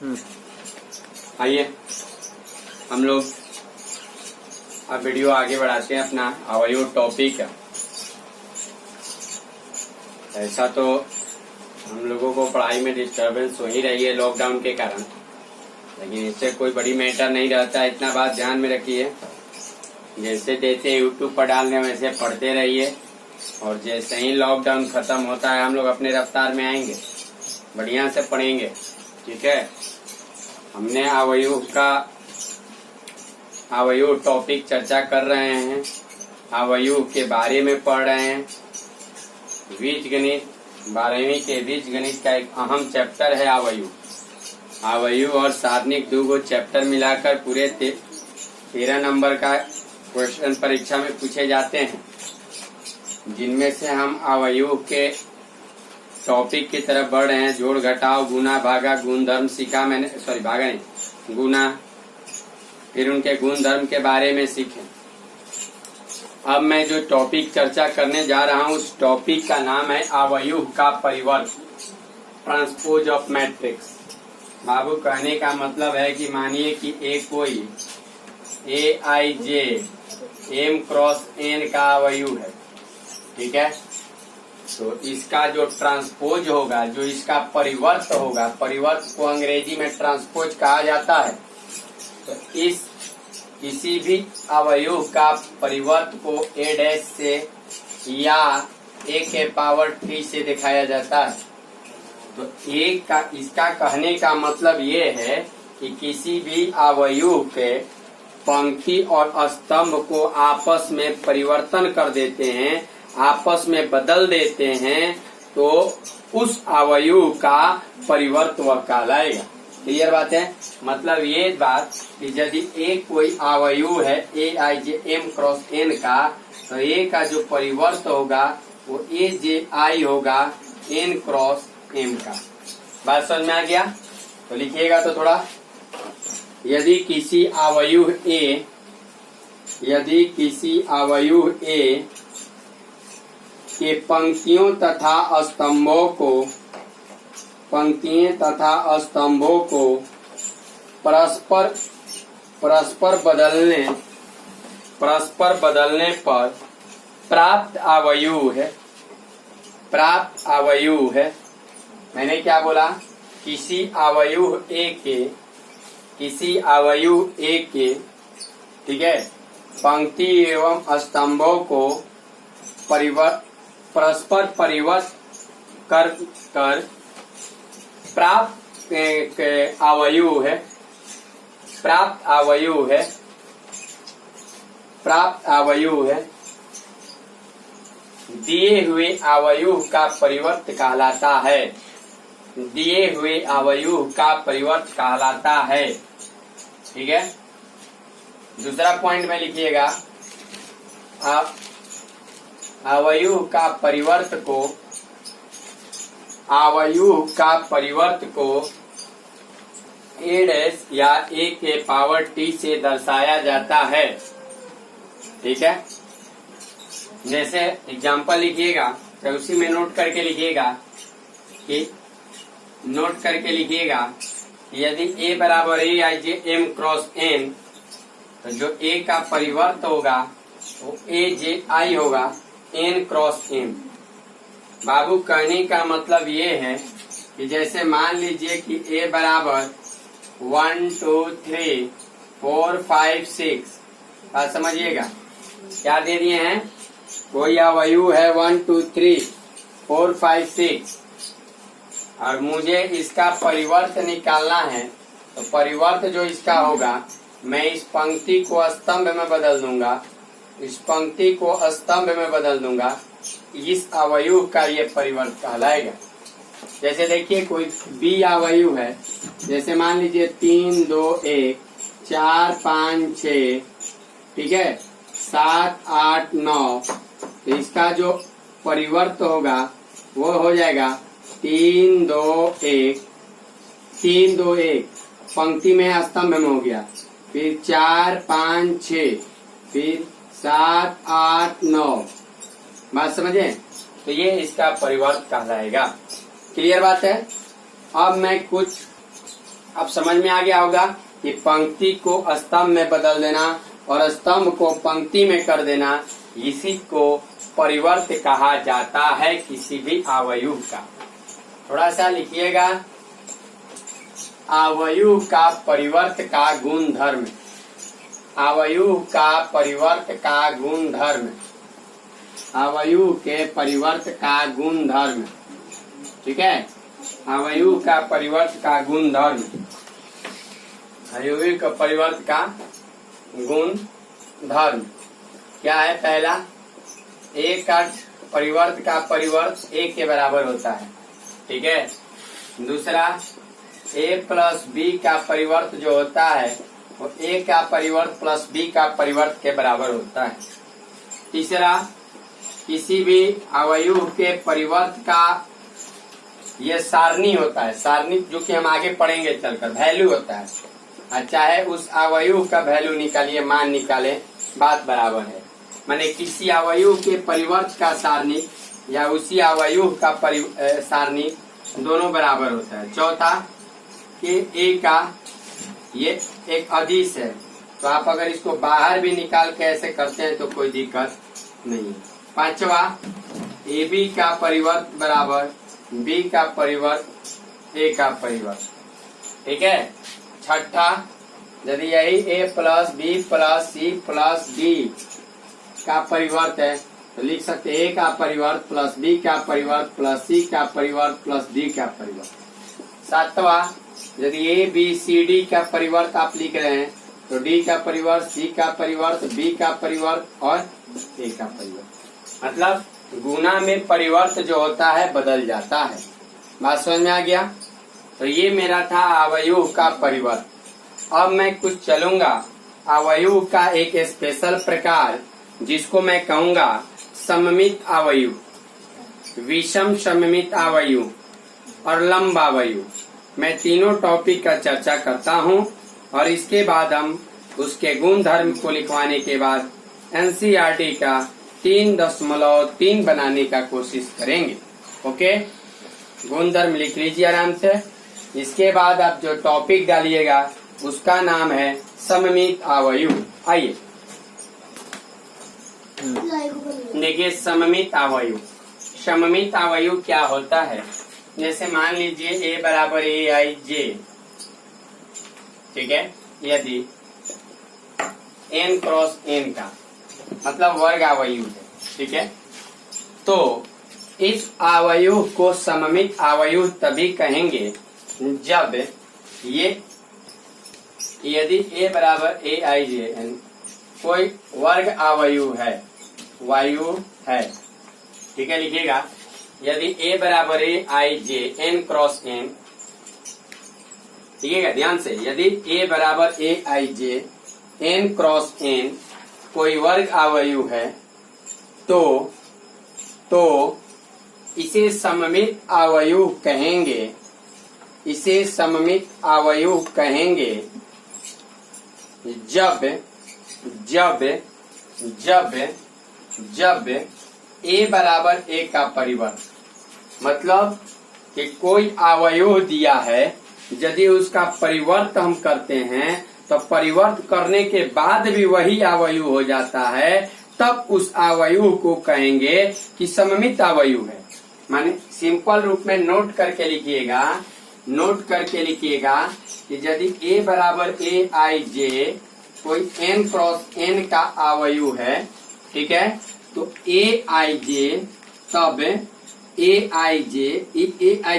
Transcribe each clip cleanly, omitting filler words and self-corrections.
आइए हम लोग अब वीडियो आगे बढ़ाते हैं अपना अवयव टॉपिक। ऐसा तो हम लोगों को पढ़ाई में डिस्टरबेंस हो ही रही है लॉकडाउन के कारण, लेकिन इससे कोई बड़ी मैटर नहीं रहता है। इतना बात ध्यान में रखिए, जैसे जैसे यूट्यूब पर डाल रहे हैं वैसे पढ़ते रहिए, और जैसे ही लॉकडाउन खत्म होता है हम लोग अपने रफ्तार में आएंगे, बढ़िया से पढ़ेंगे। ठीक है, हमने अवयव टॉपिक चर्चा कर रहे हैं, अवयव के बारे में पढ़ रहे हैं। बीजगणित 12वीं के बीजगणित का एक अहम चैप्टर है अवयव और सारणिक, दो चैप्टर मिलाकर पूरे 13 नंबर का क्वेश्चन परीक्षा में पूछे जाते हैं, जिनमें से हम अवयव के टॉपिक की तरफ बढ़ रहे हैं। जोड़ घटाव गुना भागा गुणधर्म सीखा मैंने, भागा नहीं, गुना, फिर उनके गुणधर्म के बारे में सीखे। अब मैं जो टॉपिक चर्चा करने जा रहा हूं उस टॉपिक का नाम है अवयव का परिवर्त, ट्रांसपोज ऑफ मैट्रिक्स। बाबू कहने का मतलब है कि मानिए कि एक कोई AIJ M क्रॉस N का अवयव है, ठीक है। तो इसका जो ट्रांसपोज होगा, जो इसका परिवर्त होगा, परिवर्त को अंग्रेजी में ट्रांसपोज कहा जाता है। तो इस किसी भी अवयव का परिवर्त को A' से या A के पावर T से दिखाया जाता है। तो इसका कहने का मतलब ये है कि किसी भी अवयव के पंक्ति और स्तंभ को आपस में परिवर्तन कर देते हैं, आपस में बदल देते हैं, तो उस अवयव का परिवर्त वह कहलाएगा। क्लियर बात है। मतलब ये बात कि यदि एक कोई अवयव है AIJ M क्रॉस N का, तो A का जो परिवर्त होगा वो AJI होगा N क्रॉस M का। बात समझ में आ गया? तो लिखिएगा तो थोड़ा, यदि किसी अवयव A के पंक्तियों तथा स्तंभों को परस्पर बदलने पर प्राप्त अवयव है। मैंने क्या बोला? किसी अवयव A के ठीक है पंक्ति एवं स्तंभों को परस्पर परिवर्त कर प्राप्त अवयव है। दिए हुए अवयव का परिवर्त कहलाता है। ठीक है, दूसरा पॉइंट में लिखिएगा, अवयव का परिवर्त को A' या A के पावर T से दर्शाया जाता है। ठीक है, जैसे एग्जांपल लिखिएगा तो उसी में नोट करके लिखिएगा कि यदि A बराबर AIJ M क्रॉस N, तो जो A का परिवर्त होगा वो AJI होगा N क्रॉस M। बाबू कहने का मतलब ये है कि जैसे मान लीजिए कि A बराबर 1 2 3 4 5 6, बात समझिएगा, क्या दे दिए हैं? कोई अवयव है 1 2 3 4 5 6 और मुझे इसका परिवर्त निकालना है। तो परिवर्त जो इसका होगा, मैं इस पंक्ति को स्तंभ में बदल दूंगा, इस पंक्ति को स्तंभ में बदल दूंगा, इस अवयव का ये परिवर्त कहलाएगा। जैसे देखिए कोई B अवयव है, जैसे मान लीजिए 3 2 1 4 5 6, ठीक है, 7 8 9, तो इसका जो परिवर्त होगा वो हो जाएगा 3 2 1 3 2 1, पंक्ति में स्तंभ में हो गया, फिर 4 5 6, फिर 7 8 9। बात समझे? तो ये इसका परिवर्त कहलाएगा। क्लियर बात है। अब मैं कुछ अब समझ में आ गया होगा कि पंक्ति को स्तंभ में बदल देना और स्तंभ को पंक्ति में कर देना, इसी को परिवर्त कहा जाता है किसी भी आव्यूह का। थोड़ा सा लिखिएगा, आव्यूह का परिवर्त का गुण धर्म, आव्यूह का परिवर्त का गुण धर्म, आव्यूह के परिवर्त का गुण धर्म। ठीक है, आव्यूह का परिवर्त का गुण धर्म, आव्यूह का परिवर्त का गुण धर्म क्या है? पहला, ए का परिवर्त का परिवर्त ए के बराबर होता है। ठीक है, दूसरा, ए प्लस बी का परिवर्त जो होता है वो ए का परिवर्त प्लस बी का परिवर्त के बराबर होता है। तीसरा, किसी भी अवयव के परिवर्त का ये सारणी होता है, सारणी जो कि हम आगे पढ़ेंगे चलकर, वैल्यू होता है। चाहे उस अवयव का वैल्यू निकालिए, मान निकाले, बात बराबर है। माने किसी अवयव के परिवर्त का सारणी या उसी अवयव का सारणी दोनों बराबर होता है। चौथा, कि ए का ये एक अदिश है, तो आप अगर इसको बाहर भी निकाल के ऐसे करते हैं तो कोई दिक्कत नहीं है। पांचवा, ए बी का परिवर्त बराबर बी का परिवर्त ए का परिवर्त। ठीक है। छठा, यदि यही A plus B plus C plus D का परिवर्त है तो लिख सकते ए का परिवर्त प्लस बी का परिवर्त प्लस सी का परिवर्त प्लस डी का परिवर्त। सातवां, यदि ए बी सी डी का परिवर्त आप लिख रहे हैं तो डी का परिवर्त, सी का परिवर्त, बी का परिवर्त और ए का परिवर्त। मतलब गुना में परिवर्त जो होता है बदल जाता है। बात समझ में आ गया? तो ये मेरा था अवयव का परिवर्त। अब मैं कुछ चलूंगा अवयव का एक स्पेशल प्रकार, जिसको मैं कहूंगा सममित अवयव, विषम सममित अवयव और लंब अवयव। मैं तीनों टॉपिक का चर्चा करता हूं और इसके बाद हम उसके गुण धर्म को लिखवाने के बाद एनसीईआरटी का 3.3 बनाने का कोशिश करेंगे। ओके, गुण धर्म लिख लीजिए आराम से। इसके बाद आप जो टॉपिक डालिएगा उसका नाम है सममित अवयव। आइए देखिए, सममित अवयव, सममित अवयव क्या होता है? जैसे मान लीजिए ए बराबर ए आई जे, ठीक है, यदि n क्रॉस n का मतलब वर्ग अवयव है, ठीक है, तो इस अवयव को सममित अवयव तभी कहेंगे जब ये यदि a बराबर ए आई जे एन कोई वर्ग अवयव है, वायु है। ठीक है, लिखिएगा, यदि a बराबर ए आई जे एन क्रॉस एन, लिखिएगा ध्यान से, यदि a बराबर ए आई जे एन क्रॉस एन कोई वर्ग अवयव है तो इसे सममित अवयव कहेंगे, इसे सममित अवयव कहेंगे जब जब जब जब a बराबर a का परिवर्त, मतलब कि कोई अवयव दिया है, यदि उसका परिवर्त हम करते हैं तो परिवर्त करने के बाद भी वही अवयव हो जाता है, तब उस अवयव को कहेंगे कि सममित अवयव है। माने सिंपल रूप में नोट करके लिखिएगा, नोट करके लिखिएगा कि यदि a बराबर ए आई जे कोई n क्रॉस n का अवयव है, ठीक है, तो ए आई जे, तब ए आई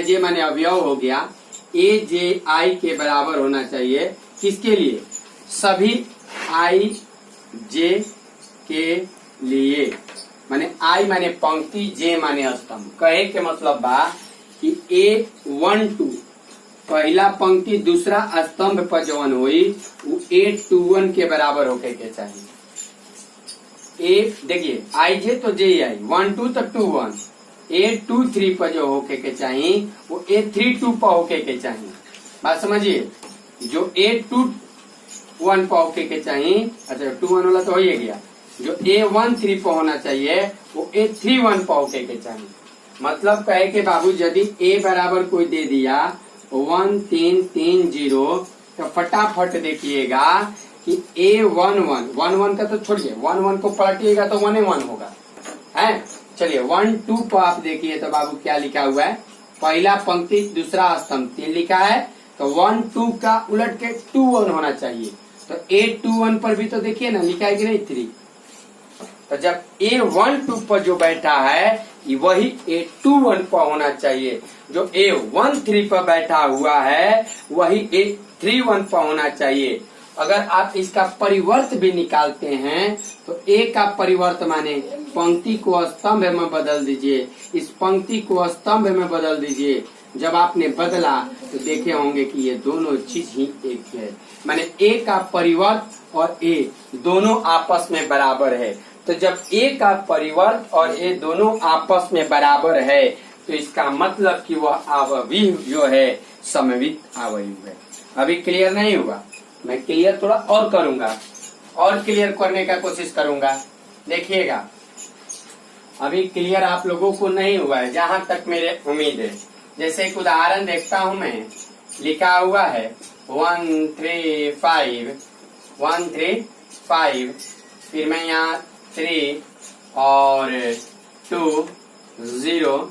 जे माने अवयव हो गया, ए जे आई के बराबर होना चाहिए। किसके लिए? सभी आई जे के लिए। माने आई माने पंक्ति, जे माने स्तंभ। कहे के मतलब बा कि A12 पहला पंक्ति दूसरा स्तंभ पर जवन हुई वो A21 के बराबर होके के चाहिए। देखिए आई जे तो जे आई 12 तो 21, A23 पर जो होके के चाहिए वो A32 पर होके के चाहिए। बात समझिए, जो A21 पर होके के चाहिए, अच्छा 21 वाला तो हो ही गया, जो A13 पर होना चाहिए वो A31 पर होके के चाहिए। मतलब कहे के बाबू यदि A बराबर कोई दे दिया 1330, तो फटाफट देखिएगा कि A11 का तो छोड़िए, 11 को पलटिएगा तो 1A1 होगा है। चलिए 12 पर आप देखिए तो बाबू क्या लिखा हुआ है, पहला पंक्ति दूसरा स्तंभ 3 लिखा है, तो 12 का उलट के 21 होना चाहिए। तो A21 पर भी तो देखिए ना लिखा है कि नहीं 3। तो जब A12 पर जो बैठा है वही A21 पर होना चाहिए, जो A13 पर बैठा हुआ है वही A31 पर होना चाहिए। अगर आप इसका परिवर्त भी निकालते हैं तो A का परिवर्त माने पंक्ति को स्तंभ में बदल दीजिए, इस पंक्ति को स्तंभ में बदल दीजिए। जब आपने बदला तो देखे होंगे कि ये दोनों चीज ही एक है, माने A का परिवर्त और A दोनों आपस में बराबर है। तो जब A का परिवर्त और A दोनों आपस में बराबर है तो इसका मतलब कि वह आवयव जो है सममित आवयव है। अभी क्लियर नहीं हुआ, मैं क्लियर थोड़ा और करूंगा, और क्लियर करने का कोशिश करूंगा। देखिएगा अभी क्लियर आप लोगों को नहीं हुआ है जहां तक मेरे उम्मीद है। जैसे एक उदाहरण देखता हूं मैं, लिखा हुआ है 135, फिर मैं यहाँ 3 और 2 0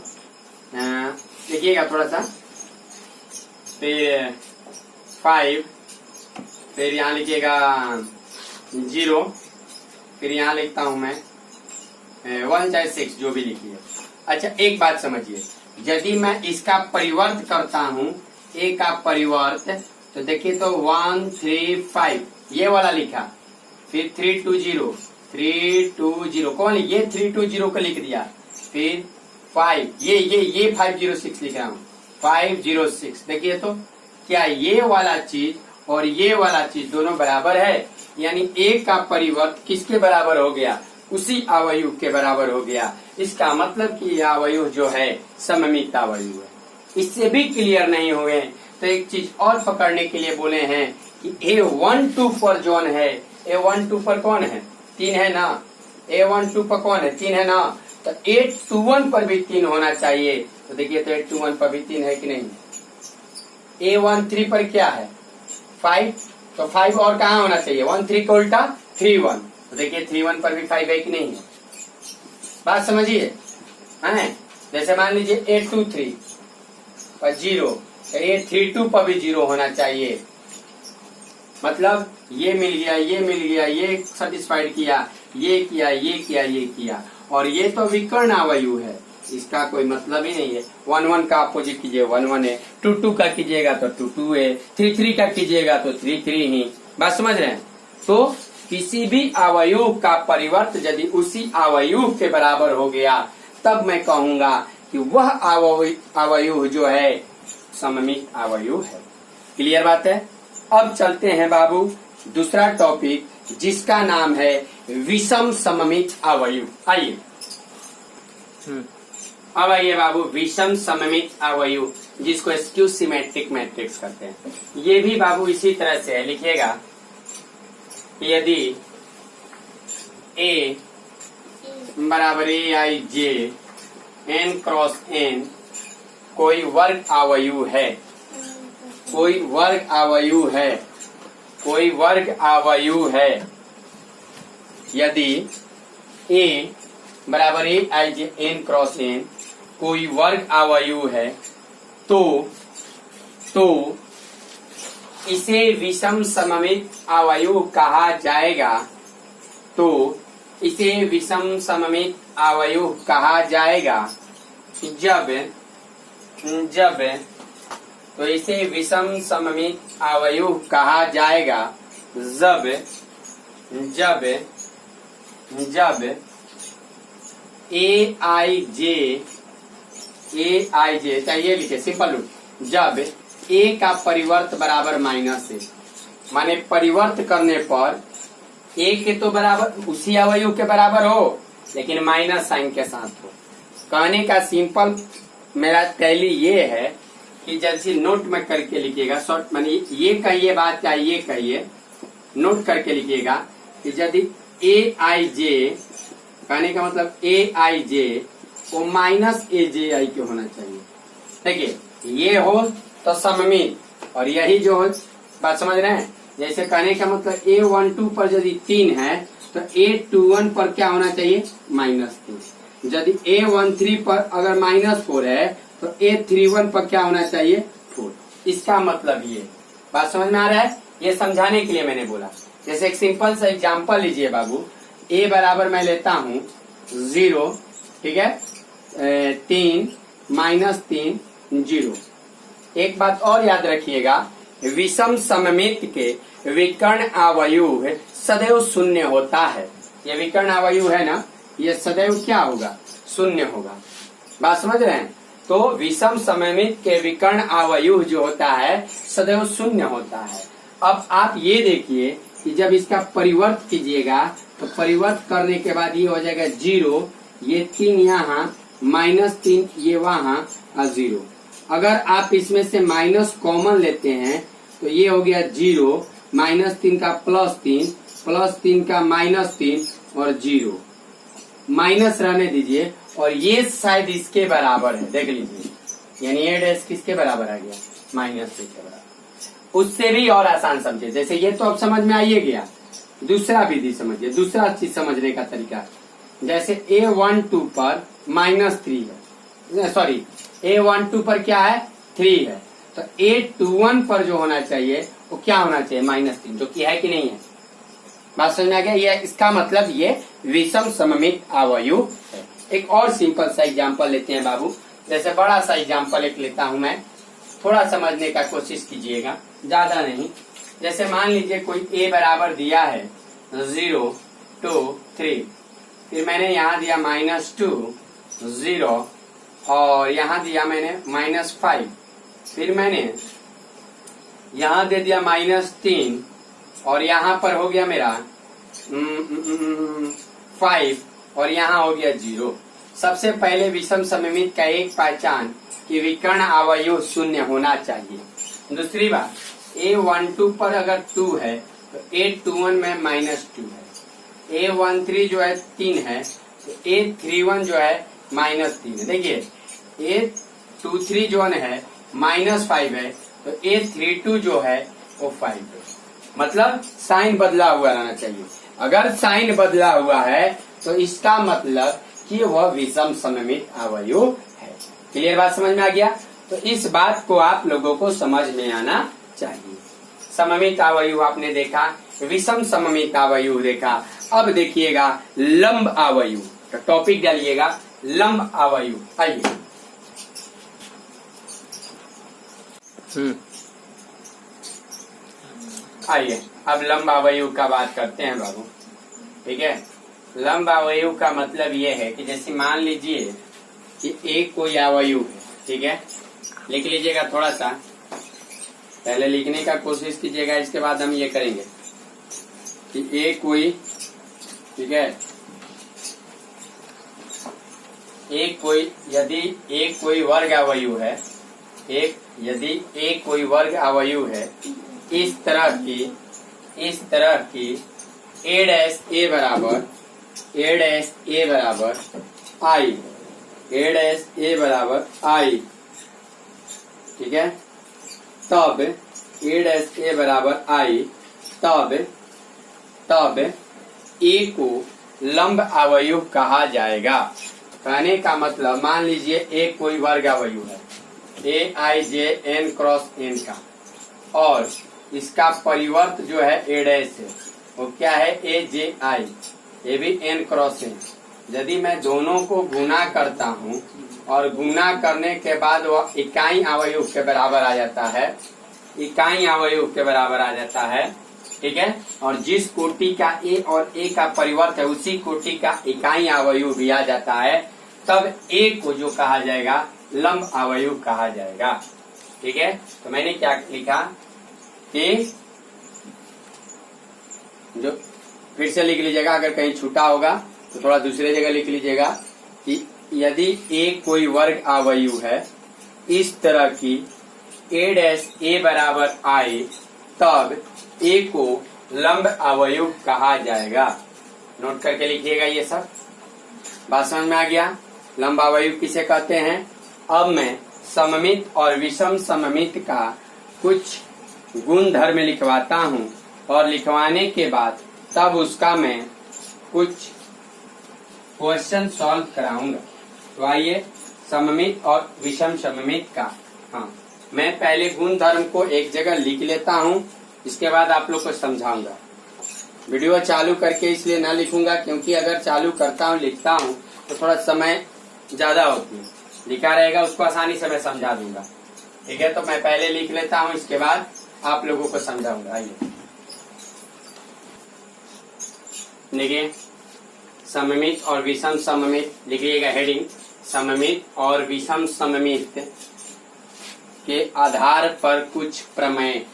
देखिएगा थोड़ा सा, फिर 5, फिर यहाँ लिखिएगा 0, फिर यहाँ लिखता हूं मैं 1 चाहे 6 जो भी लिखिए। अच्छा एक बात समझिए, यदि मैं इसका परिवर्त करता हूं A का परिवर्त, तो देखिए तो 1 3 5 ये वाला लिखा, फिर 320 कौन ये 320 को लिख दिया, फिर 5 ये 506 लिख रहा हूँ 506। देखिए तो क्या ये वाला चीज और ये वाला चीज दोनों बराबर है, यानी A का परिवर्त किसके बराबर हो गया, उसी अवयव के बराबर हो गया। इसका मतलब कि यह अवयव जो है सममित अवयव है। इससे भी क्लियर नहीं हुए तो एक चीज और पकड़ने के लिए बोले हैं कि A12 पर जोन है, A12 पर कौन है 3 है ना, A12 पर कौन है 3 है ना, तो A21 पर भी 3 होना चाहिए। तो देखिए तो A21 पर भी 3 है कि नहीं। A13 पर क्या है 5, तो 5 और कहाँ होना चाहिए 13 का उल्टा 31, तो देखिए 31 पर भी 5 है कि नहीं है। बात समझिए है। जैसे मान लीजिए A23 पर 0, तो A32 पर भी 0 होना चाहिए। मतलब ये मिल गया, ये मिल गया, ये सेटिस्फाइड किया, ये किया, ये किया, ये किया, और ये तो विकर्ण अवयव है, इसका कोई मतलब ही नहीं है। 1 1 का अपोजिट कीजिए 1 1 है, 2 2 का कीजिएगा तो 2 2 है, 3 3 का कीजिएगा तो 3 3 ही। बात समझ रहे हैं। तो किसी भी अवयव का परिवर्त यदि उसी अवयव के बराबर हो गया तब मैं कहूंगा कि वह अवयव जो है सममित अवयव है। क्लियर बात है। अब चलते हैं बाबू दूसरा टॉपिक जिसका नाम है विषम सममित अवयव। आइए अब आइए बाबू विषम सममित अवयव, जिसको स्क्यू सिमेट्रिक मैट्रिक्स कहते हैं। ये भी बाबू इसी तरह से है, लिखिएगा यदि A बराबर AIJ n क्रॉस n कोई वर्ग अवयव है, कोई वर्ग अवयव है, कोई वर्ग अवयव है, यदि A बराबर AIJ n क्रॉस n कोई वर्ग अवयव है तो इसे विषम सममित अवयव कहा जाएगा। तो इसे विषम सममित अवयव कहा जाएगा जब तो इसे विषम सममित अवयव कहा जाएगा जब AIJ चाहिए लिखे सिंपल रूप, जब A का परिवर्त बराबर माइनस है, माने परिवर्त करने पर A के तो बराबर उसी अवयव के बराबर हो लेकिन माइनस साइन के साथ हो। कहने का सिंपल मेरा पहली ये है कि जैसे नोट में करके लिखिएगा, शॉर्ट माने ये कहिए बात क्या ये कहिए, नोट करके लिखिएगा कि यदि AIJ कहने का मतलब AIJ वो माइनस AJI के होना चाहिए। देखिए ये हो तो सममित। और यही जो बात समझ रहे हैं, जैसे कहने का मतलब A12 पर यदि 3 है तो A21 पर क्या होना चाहिए, -3। यदि A13 पर अगर -4 है तो A31 पर क्या होना चाहिए, 4। इसका मतलब ये बात समझ में आ रहा है। ये समझाने के लिए मैंने बोला। जैसे एक सिंपल सा एग्जांपल लीजिए बाबू, A बराबर मैं लेता हूं 0, ठीक है, 3 -3 0। एक बात और याद रखिएगा, विषम सममित के विकर्ण आव्यूह सदैव शून्य होता है। ये विकर्ण आव्यूह है ना, ये सदैव क्या होगा, शून्य होगा। बात समझ रहे हैं। तो विषम सममित के विकर्ण आव्यूह जो होता है सदैव शून्य होता है। अब आप ये देखिए कि जब इसका परिवर्त कीजिएगा तो परिवर्त करने के बाद ये हो जाएगा 0, ये 3 यहाँ, -3 ये वहां और 0। अगर आप इसमें से माइनस कॉमन लेते हैं तो ये हो गया 0, -3 का +3, +3 का -3 और 0। माइनस रहने दीजिए, और ये शायद इसके बराबर है, देख लीजिए, यानी ये डैश किसके बराबर आ गया, -6 के बराबर। उससे भी और आसान समझे, जैसे ये तो अब समझ में आइए गया। दूसरा विधि समझिए, दूसरा चीज समझने का तरीका। जैसे A12 पर -3 है, सॉरी A12 पर क्या है, 3 है, तो A21 पर जो होना चाहिए वो क्या होना चाहिए, -3, जो कि है कि नहीं है। बात समझ में आ गया। ये इसका मतलब ये विषम सममित आव्यूह है। एक और सिंपल सा एग्जांपल लेते हैं बाबू। जैसे बड़ा सा एग्जांपल एक लेता हूं मैं, थोड़ा समझने का कोशिश कीजिएगा, ज्यादा नहीं। जैसे मान लीजिए कोई A बराबर दिया है 0, 2, 3, फिर मैंने यहाँ दिया -2, 0, और यहाँ दिया मैंने -5, फिर मैंने यहाँ दे दिया -3, और यहाँ पर हो गया मेरा 5, और यहाँ हो गया 0। सबसे पहले विषम सममित का एक पहचान कि विकर्ण आव्यूह शून्य होना चाहिए। दूसरी बात, A12 पर अगर 2 है तो A21 में -2 है, A13 जो है 3 है तो A31 जो है -3 है। देखिए A23 जो है -5 है तो A32 जो है वो 5 है। मतलब साइन बदला हुआ रहना चाहिए। अगर साइन बदला हुआ है तो इसका मतलब कि वह विषम सममित आव्यूह है। क्लियर बात समझ में आ गया। तो इस बात को आप लोगों को समझ में आना चाहिए। सममित आव्यूह आपने देखा, विषम सममित आव्यूह देखा। अब देखिएगा लंब आव्यूह का टॉपिक डालिएगा, लंब आव्यूह। आइए आइए अब लंब आव्यूह का बात करते हैं बाबू। ठीक है, लंब आव्यूह का मतलब ये है कि जैसे मान लीजिए कि एक कोई आव्यूह है, ठीक है, लिख लीजिएगा, थोड़ा सा पहले लिखने का कोशिश कीजिएगा, इसके बाद हम ये करेंगे कि एक कोई, ठीक है, एक कोई, यदि एक कोई वर्ग आव्यूह है, यदि एक कोई वर्ग आव्यूह है, इस तरह की A' A बराबर I, A' बराबर I, ठीक है, तब A' बराबर I, तब A को लंब आव्यूह कहा जाएगा। कहने का मतलब मान लीजिए एक कोई वर्ग आव्यूह है Aij n क्रॉस n का, और इसका परिवर्त जो है A' है वो क्या है, Aj, ये भी n क्रॉस n। यदि मैं दोनों को गुना करता हूँ और गुना करने के बाद वह इकाई आव्यूह के बराबर आ जाता है, इकाई आव्यूह के बराबर आ जाता है, ठीक है, और जिस कोटि का A और A का परिवर्त है उसी कोटि का इकाई आव्यूह भी आ जाता है, तब A को जो कहा जाएगा लंब आव्यूह कहा जाएगा। ठीक है, तो मैंने क्या लिखा कि जो फिर से लिख लीजिएगा, अगर कहीं छूटा होगा तो थोड़ा दूसरे जगह लिख लीजिएगा कि यदि A कोई वर्ग आव्यूह है इस तरह की A' A बराबर I, तब A को लंब आव्यूह कहा जाएगा। नोट करके लिखिएगा ये सब। बात समझ में आ गया, लंब आव्यूह किसे कहते हैं। अब मैं सममित और विषम सममित का कुछ गुण धर्म लिखवाता हूँ और लिखवाने के बाद तब उसका मैं कुछ क्वेश्चन सॉल्व कराऊंगा। तो आइए सममित और विषम सममित का, हाँ मैं पहले गुण धर्म को एक जगह लिख लेता हूँ, इसके बाद आप लोग को समझाऊंगा। वीडियो चालू करके इसलिए ना लिखूंगा क्योंकि अगर चालू करता हूँ लिखता हूँ तो थोड़ा समय ज्यादा होती है, लिखा रहेगा उसको आसानी से मैं समझा दूंगा। ठीक है, तो मैं पहले लिख लेता हूँ, इसके बाद आप लोगों को समझाऊंगा। आइए देखिए, सममित और विषम सममित लिखिएगा हेडिंग, सममित और विषम सममित के आधार पर कुछ प्रमेय,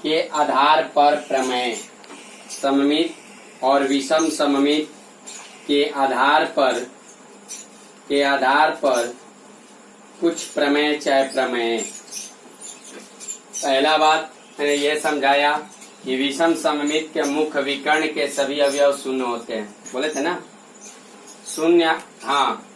के आधार पर प्रमेय, सममित और विषम सममित के आधार पर कुछ प्रमेय चाहे प्रमेय। पहला बात मैंने ये समझाया कि विषम सममित के मुख्य विकर्ण के सभी अवयव शून्य होते हैं, बोले थे ना शून्य। हाँ,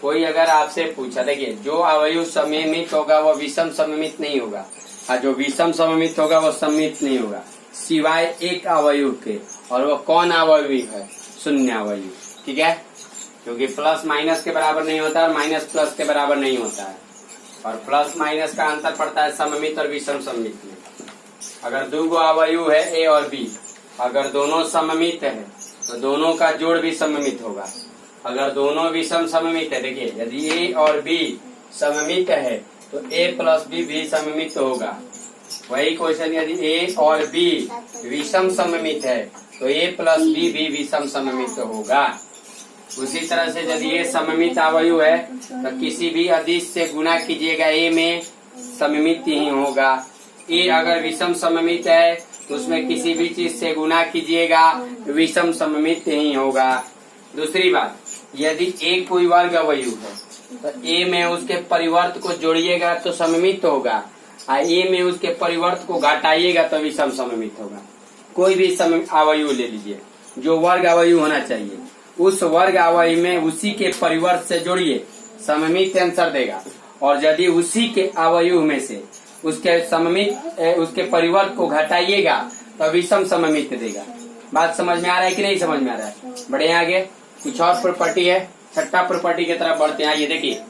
कोई अगर आपसे पूछा, देखिए जो अवयव सममित होगा वो विषम सममित नहीं होगा और जो विषम सममित होगा वो सममित नहीं होगा, सिवाय एक अवयव के, और वो कौन अवयव है? शून्य अवयव। ठीक है, क्योंकि प्लस माइनस के बराबर नहीं होता है और माइनस प्लस के बराबर नहीं होता है, और प्लस माइनस का अंतर पड़ता है सममित और विषम सममित में। अगर दो गो अवयव है ए और बी, अगर दोनों सममित है तो दोनों का जोड़ भी सममित होगा। अगर दोनों विषम सममित है, देखिए यदि ए और बी सममित है तो ए प्लस बी भी सममित होगा। वही क्वेश्चन, यदि ए और बी विषम सममित है तो ए प्लस बी भी विषम सममित होगा। उसी तरह से यदि ए सममित अवयव है तो किसी भी अदिश से गुणा कीजिएगा ए में सममित ही होगा। ए अगर विषम सममित है तो उसमें किसी भी चीज से गुणा कीजिएगा विषम सममित ही होगा। दूसरी बात, यदि ए कोई वर्ग अवयव है तो ए में उसके परिवर्त को जोड़िएगा तो सममित होगा, और ए में उसके परिवर्त को घटाइएगा तो विषम सममित होगा। कोई भी अवयव ले लीजिए, जो वर्ग अवयव होना चाहिए उस वर्ग अवयव में उसी के परिवर्त से जोड़िए, सममित आंसर देगा। और यदि उसी के अवयव में से उसके सममित उसके परिवर्त को घटाइएगा तो विषम सममित देगा। बात समझ में आ रहा है कि नहीं समझ में आ रहा है? बढ़े आगे, कुछ और प्रॉपर्टी है, छठा प्रॉपर्टी की तरफ बढ़ते हैं। ये देखिए,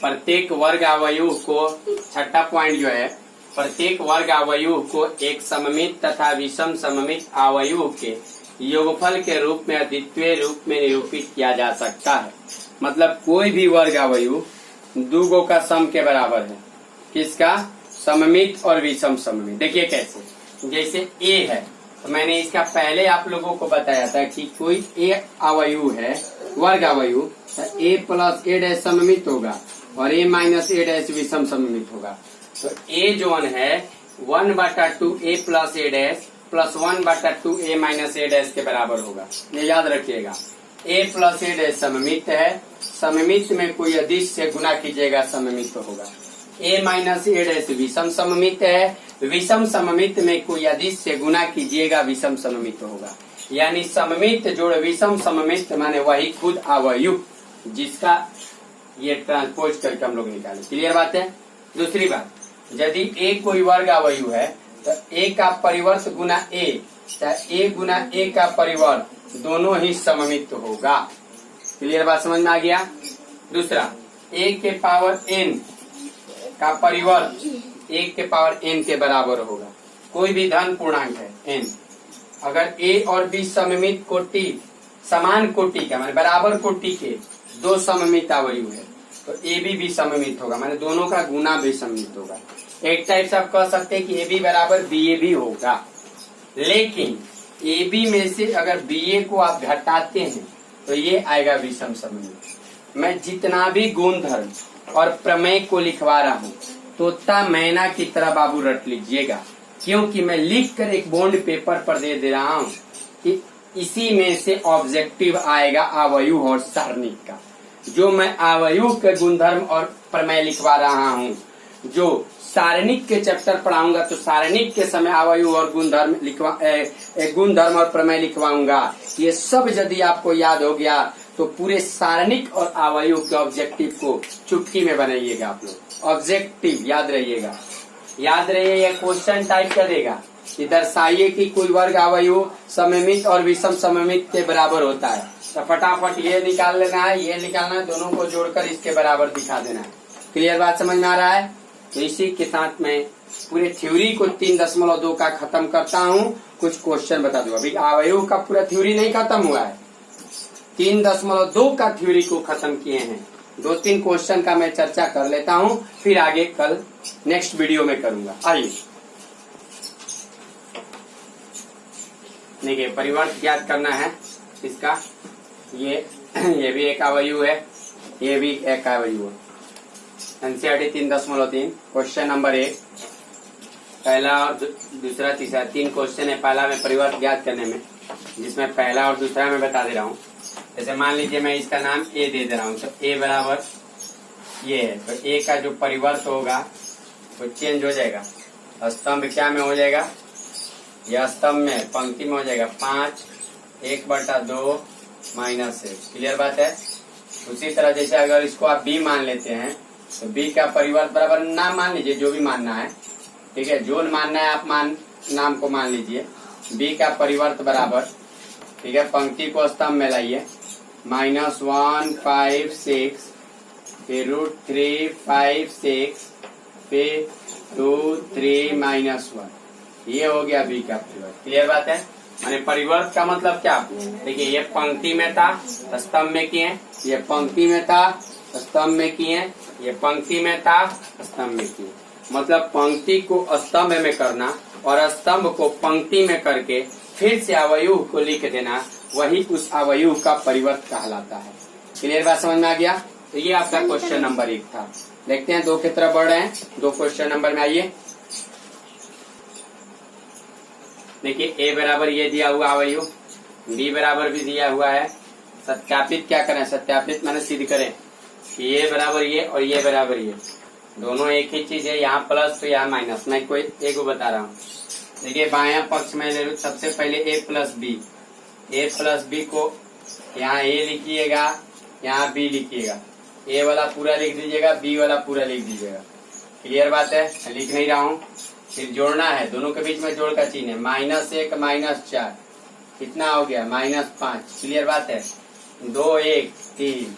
प्रत्येक वर्ग अवयव को, छठा पॉइंट जो है, प्रत्येक वर्ग अवयव को एक सममित तथा विषम सममित अवयव के योगफल के रूप में अद्वितीय रूप में निरूपित किया जा सकता है। मतलब कोई भी वर्ग अवयव दो गो का सम के बराबर है। किसका? सममित और विषम सममित। देखिए कैसे, जैसे ए है तो मैंने इसका पहले आप लोगों को बताया था कि कोई ए अवयव है, वर्ग अवयव, तो ए प्लस ए डैश सममित होगा और ए माइनस ए डैश विषम सममित होगा। तो ए जोन है 1/2 ए प्लस ए डैश प्लस 1/2 ए माइनस ए डैश के बराबर होगा। ये याद रखिएगा, ए प्लस ए डैश सममित है, सममित में कोई अदिश से गुना कीजिएगा सममित होगा। ए माइनस ए डैश विषम सममित है, विषम सममित में कोई अदिश से गुना कीजिएगा विषम सममित होगा। यानी सममित जोड़ विषम सममित माने वही खुद अवयव जिसका ये ट्रांसपोज करके हम लोग निकाले। क्लियर बात है? दूसरी बात, यदि ए कोई वर्ग अवयव है तो ए का परिवर्त गुना ए, चाहे ए गुना ए का परिवर्त दोनों ही सममित होगा। क्लियर बात समझ में आ गया? दूसरा, ए के पावर n का परिवर्त 1 के पावर n के बराबर होगा। कोई भी धन पूर्णांक है n, अगर a और b सममित कोटि, समान कोटि का माने बराबर कोटि के दो सममित अवयव है तो ab भी सममित होगा, माने दोनों का गुना भी सममित होगा। एक टाइप से आप कह सकते हैं कि ab बराबर ba होगा, लेकिन ab में से अगर ba को आप घटाते हैं तो ये आएगा विषम सममित। मैं जितना भी गुण धर्म और प्रमेय को लिखवा रहा हूँ तोता मैना की तरह बाबू रट लीजिएगा, क्योंकि मैं लिख कर एक बॉन्ड पेपर पर दे रहा हूँ कि इसी में से ऑब्जेक्टिव आएगा अवयव और सारणिक का। जो मैं अवयव के गुणधर्म और प्रमेय लिखवा रहा हूँ, जो सारणिक के चैप्टर पढ़ाऊंगा तो सारणिक के समय अवयव और गुणधर्म और प्रमेय लिखवाऊंगा। ये सब यदि आपको याद हो गया तो पूरे सारणिक और अवयव के ऑब्जेक्टिव को चुटकी में बनाइएगा आप लोग। ऑब्जेक्टिव याद रहिएगा, याद रहिए, यह क्वेश्चन टाइप कर देगा कि दर्शाइए कि कोई वर्ग अवयव सममित और विषम सममित के बराबर होता है। तो फटाफट ये निकाल लेना है, ये निकालना है, दोनों को जोड़कर इसके बराबर दिखा देना है। क्लियर बात समझ में आ रहा है? तो इसी के साथ मैं पूरे थ्योरी को 3.2 का खत्म करता हूँ। कुछ क्वेश्चन बता दूं, अभी अवयव का पूरा थ्योरी नहीं खत्म हुआ है, 3.2 का थ्योरी को खत्म किए हैं। 2-3 क्वेश्चन का मैं चर्चा कर लेता हूँ, फिर आगे कल नेक्स्ट वीडियो में करूंगा। आइए देखिए, परिवर्त ज्ञात करना है इसका। ये भी एक अवयव है, ये भी एक अवयव है। एनसीईआरटी 3.3 क्वेश्चन नंबर 1, पहला और दूसरा तीसरा 3 क्वेश्चन है। पहला में परिवर्त ज्ञात करने में, जिसमें पहला और दूसरा मैं बता दे रहा हूँ। जैसे मान लीजिए मैं इसका नाम ए दे दे रहा हूँ, तो ए बराबर ये है, तो ए का जो परिवर्त होगा वो चेंज हो जाएगा। स्तंभ क्या में हो जाएगा? यह स्तंभ में, पंक्ति में हो जाएगा 5 1/2 -1। क्लियर बात है? उसी तरह जैसे अगर इसको आप बी मान लेते हैं, तो बी का परिवर्त बराबर नाम मान लीजिए, जो भी मानना है, ठीक है, जो मानना है आप नाम को मान लीजिए। बी का परिवर्त बराबर, ठीक है, पंक्ति को स्तंभ में लाइए, -1 5 6, फिर √3 5 6, फिर 2 3 -1। ये हो गया बी का परिवर्त। क्लियर बात है? माने परिवर्त का मतलब क्या? देखिए, ये पंक्ति में था, स्तंभ में किए, ये पंक्ति में था, स्तंभ में किए, ये पंक्ति में था, स्तंभ में किए। मतलब पंक्ति को स्तंभ में करना और स्तंभ को पंक्ति में करके फिर से अवयव को लिख देना, वही उस अवयव का परिवर्त कहलाता है। क्लियर बात समझ में आ गया? तो ये आपका क्वेश्चन नंबर 1 था। देखते हैं 2 की तरफ बढ़ रहे हैं। 2 क्वेश्चन नंबर में आइए। देखिए, ए बराबर ये दिया हुआ अवयव, बी बराबर भी दिया हुआ है। सत्यापित क्या करें? सत्यापित मैंने सिद्ध करें कि ये बराबर ये और ये बराबर ये, दोनों एक ही चीज है। यहाँ प्लस तो यहाँ माइनस। मैं कोई एक बता रहा हूँ। देखिए, बायां पक्ष में ले लो, सबसे पहले ए प्लस बी को यहाँ ए लिखिएगा, यहाँ बी लिखिएगा। ए वाला पूरा लिख दीजिएगा, बी वाला पूरा लिख दीजिएगा। क्लियर बात है? लिख नहीं रहा हूँ। फिर जोड़ना है, दोनों के बीच में जोड़ का चिन्ह है, -1 -4, कितना हो गया? -5। क्लियर बात है? 2 1 3,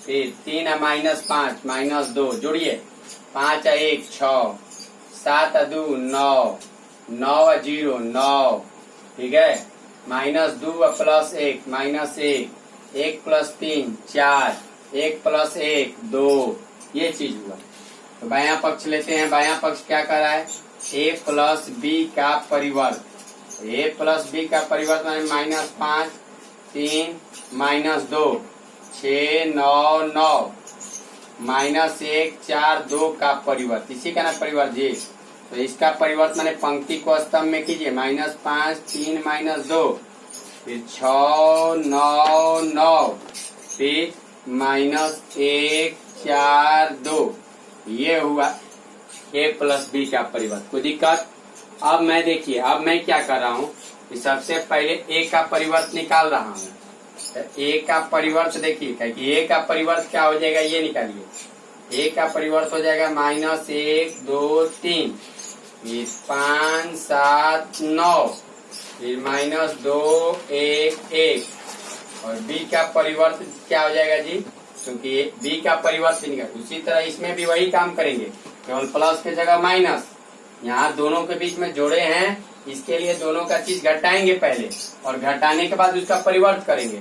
फिर 3 -5 -2, जोड़िए, 5 1 6, 7 2 9, 9 0 9, ठीक है, -2 + 1 -1, 1 + 3 4, 1 + 1 2, ये चीज हुआ। तो बायां पक्ष लेते हैं। बायां पक्ष क्या कर रहा है? a + b का परिवर्त। a + b का परिवर्त माने -5 3 -2 6 9 9 -1 4 2 का परिवर्त। इसी का ना परिवर्त जी। तो इसका परिवर्त माने पंक्ति को स्तंभ में कीजिए, -5 3 -2, फिर 6 9 9, फिर -1 4 2, ये हुआ a + b का परिवर्त। कोई दिक्कत? अब मैं देखिए, अब मैं क्या कर रहा हूँ कि सबसे पहले a का परिवर्त निकाल रहा हूँ। a का परिवर्त देखिए, a का परिवर्त क्या हो जाएगा ये निकालिए। a का परिवर्त हो जाएगा -1 2 3, फिर 5 7 9, फिर -2 1 1, और b का परिवर्त क्या हो जाएगा जी? क्योंकि b का परिवर्त निकाल, उसी तरह इसमें भी वही काम करेंगे, केवल प्लस के जगह माइनस। यहाँ दोनों के बीच में जोड़े हैं, इसके लिए दोनों का चीज घटाएंगे पहले, और घटाने के बाद उसका परिवर्त करेंगे।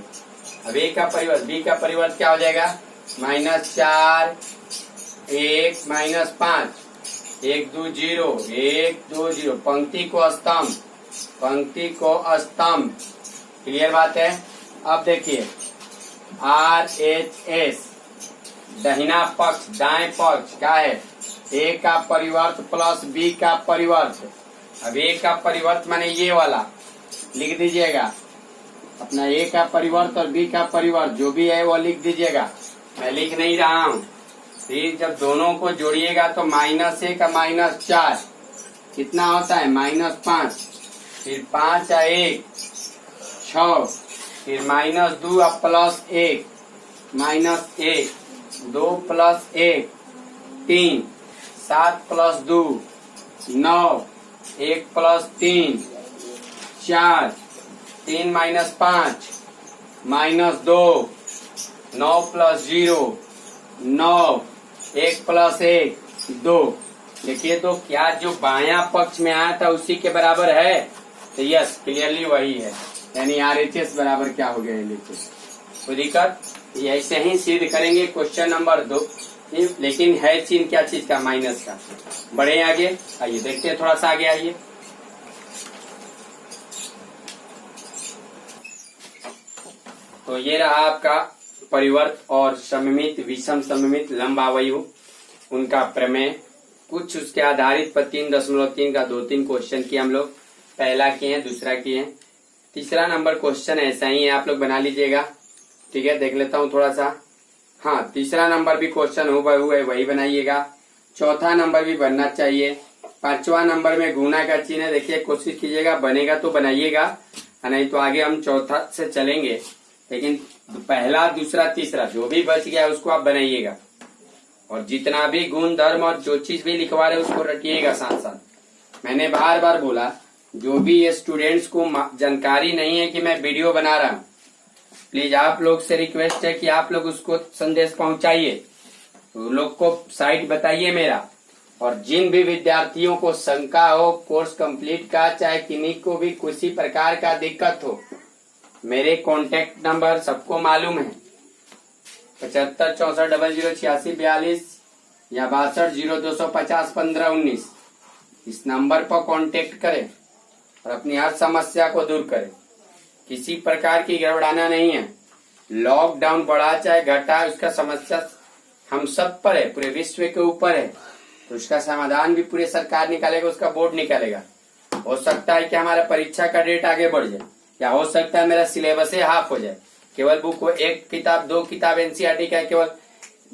अब a का परिवर्त, b का परिवर्त क्या हो जाएगा? -4 1 -5 1 2 0 1 2 0, पंक्ति को स्तंभ, पंक्ति को स्तंभ। क्लियर बात है? अब देखिए, RHS दाहिना पक्ष, दाएं पक्ष क्या है? a का परिवर्त प्लस b का परिवर्त। अब a का परिवर्त माने ये वाला लिख दीजिएगा, अपना a का परिवर्त और b का परिवर्त जो भी है वो लिख दीजिएगा। मैं लिख नहीं रहा हूँ। फिर जब दोनों को जोड़िएगा तो -1 का -4 कितना होता है? -5, फिर 5 1 6, फिर -2 + 1 minus 1, 2 plus 1 3, 7 plus 2 9, 1 plus 3 4, 3 minus 5 minus 2, 9 plus 0 9, 1 plus 1 2। देखिए तो क्या जो बायां पक्ष में आया था उसी के बराबर है, तो यस क्लियरली वही है, यानी RHS बराबर क्या हो गया LHS। कोई दिक्कत, ये ऐसे ही सिद्ध करेंगे क्वेश्चन नंबर 2। लेकिन है चिन्ह क्या चीज का, माइनस का। बढ़े आगे, आइए देखते हैं, थोड़ा सा आगे आइए। तो ये रहा आपका परिवर्त और सममित विषम सममित लंबावयु, उनका प्रमेय। कुछ उसके आधारित पर 3.3 का 2-3 क्वेश्चन किए हम लोग, पहला किए हैं, दूसरा किए हैं, तीसरा नंबर क्वेश्चन ऐसा ही है, आप लोग बना लीजिएगा। ठीक है, देख लेता हूँ थोड़ा सा। हाँ, तीसरा नंबर भी क्वेश्चन हुआ वही बनाइएगा। चौथा नंबर भी बनना चाहिए। पांचवा नंबर में गुणा का चिन्ह है, देखिए कोशिश कीजिएगा, बनेगा तो बनाइएगा, नहीं तो आगे हम चौथा से चलेंगे। लेकिन पहला दूसरा तीसरा जो भी बच गया उसको आप बनाइएगा, और जितना भी गुण धर्म और जो चीज भी लिखवा रहे उसको रटिएगा साथ साथ। मैंने बार बार बोला, जो भी ये स्टूडेंट्स को जानकारी नहीं है कि मैं वीडियो बना रहा हूँ, प्लीज आप लोग से रिक्वेस्ट है कि आप लोग उसको संदेश पहुंचाइए, तो लोग को साइट बताइए मेरा। और जिन भी विद्यार्थियों को शंका हो कोर्स कंप्लीट का, चाहे किन्हीं को भी किसी प्रकार का दिक्कत हो, मेरे कॉन्टेक्ट नंबर सबको मालूम है, 75 64 00 86 42 या 62 0250 15 19। इस नंबर पर कांटेक्ट करें और अपनी हर समस्या को दूर करें। किसी प्रकार की गड़बड़ाना नहीं है। लॉकडाउन बढ़ा चाहे घटा, उसका समस्या हम सब पर है, पूरे विश्व के ऊपर है, तो उसका समाधान भी पूरे सरकार निकालेगा, उसका बोर्ड निकालेगा। हो सकता है कि हमारा परीक्षा का डेट आगे बढ़ जाए, या हो सकता है मेरा सिलेबस हाफ हो जाए, केवल बुक को 1 किताब 2 किताब NCERT का केवल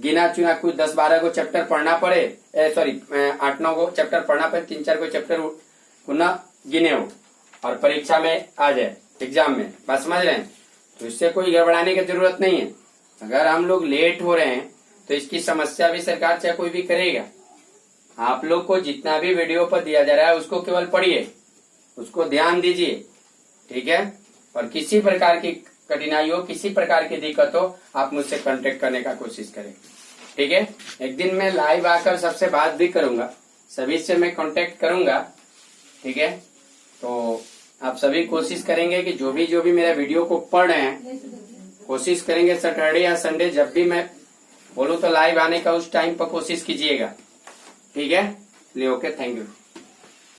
गिना चुना कुछ 10-12 को चैप्टर पढ़ना पड़े, 8-9 को चैप्टर पढ़ना पड़े, 3-4 को चैप्टर पुनः गिने हो और परीक्षा में आ जाए, एग्जाम में। बस समझ रहे हैं, तो इससे कोई गड़बड़ाने की जरूरत नहीं है। अगर हम लोग लेट हो रहे हैं तो इसकी समस्या भी सरकार चाहे कोई भी करेगा। आप लोग को जितना भी वीडियो पर दिया जा रहा है उसको केवल पढ़िए, उसको ध्यान दीजिए, ठीक है। और किसी प्रकार की कठिनाई हो, किसी प्रकार की दिक्कत हो, आप मुझसे कांटेक्ट करने का कोशिश करें, ठीक है। एक दिन मैं लाइव आकर सबसे बात भी करूंगा, सभी से मैं कांटेक्ट करूंगा, ठीक है। तो आप सभी कोशिश करेंगे कि जो भी मेरा वीडियो को पढ़ रहे हैं, कोशिश करेंगे सैटरडे या संडे जब भी मैं बोलूं तो लाइव आने का उस टाइम पर कोशिश कीजिएगा, ठीक है। Okay, thank you.